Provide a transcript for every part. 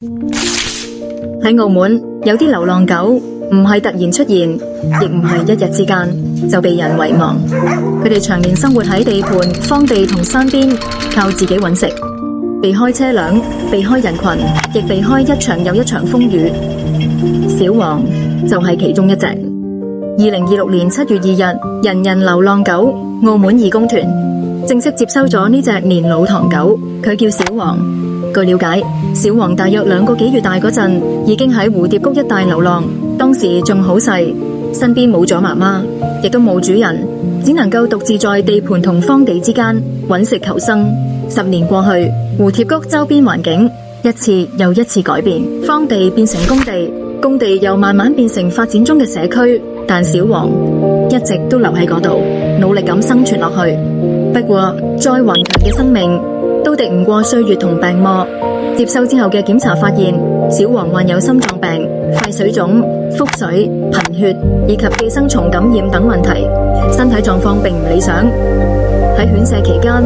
喺澳門，有啲流浪狗唔係突然出現，亦唔係一日之間就被人遺忘。佢哋長年生活喺地盤、荒地同山邊，靠自己揾食，避開車輛，避開人群，亦避開一場又一場風雨。小黃就係其中一隻。2026年7月2日，人人流浪狗澳門義工團正式接收咗呢隻年老唐狗，佢叫小黃。據了解，小黃大約2個幾月大嗰陣，已經喺蝴蝶谷一帶流浪，當時仲好細，身邊冇咗媽媽，亦都冇主人，只能夠獨自在地盤同荒地之間揾食求生。10年過去，蝴蝶谷周邊環境一次又一次改變，荒地變成工地，工地又慢慢變成發展中嘅社區，但小黃一直都留喺嗰度，努力咁生存落去。不過再頑強嘅生命都敵唔過歲月同病魔。接收之後嘅檢查發現，小黃患有心臟病、肺水腫、腹水、貧血以及寄生蟲感染等問題，身體狀況並唔理想。喺犬舍期間，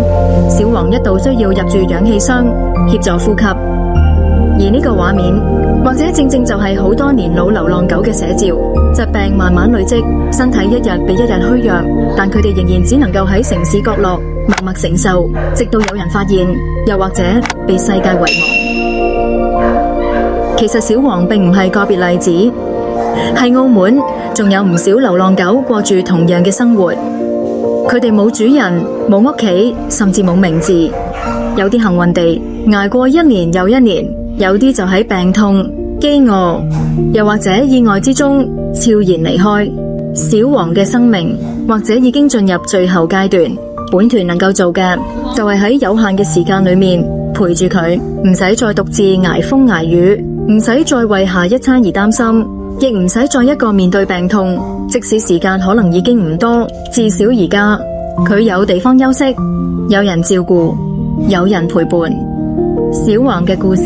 小黃一度需要入住氧氣箱協助呼吸。而呢個畫面，或者正正就係好多年老流浪狗嘅寫照。疾病慢慢累積，身體一日比一日虛弱，但佢哋仍然只能夠喺城市角落默默承受，直到有人發現，又或者被世界遺忘。其實小黃並唔係個別例子，喺澳門仲有唔少流浪狗過住同樣嘅生活。佢哋冇主人、冇屋企，甚至冇名字。有啲幸運地捱過1年又1年，有啲就喺病痛、飢餓，又或者意外之中悄然離開。小黃嘅生命或者已經進入最後階段，本團能夠做嘅就係喺有限嘅時間裏面陪住佢，唔使再獨自捱風捱雨，唔使再為下一餐而擔心，亦唔使再一個面對病痛。即使時間可能已經唔多，至少而家佢有地方休息，有人照顧，有人陪伴。小黃嘅故事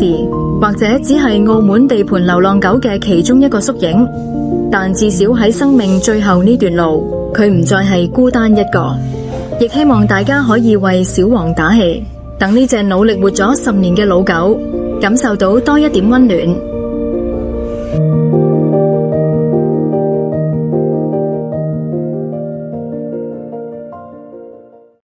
或者只係澳門地盤流浪狗嘅其中一個縮影，但至少喺生命最後呢段路，佢唔再係孤單一個。亦希望大家可以為小黃打氣，等呢隻努力活咗10年嘅老狗感受到多一點溫暖。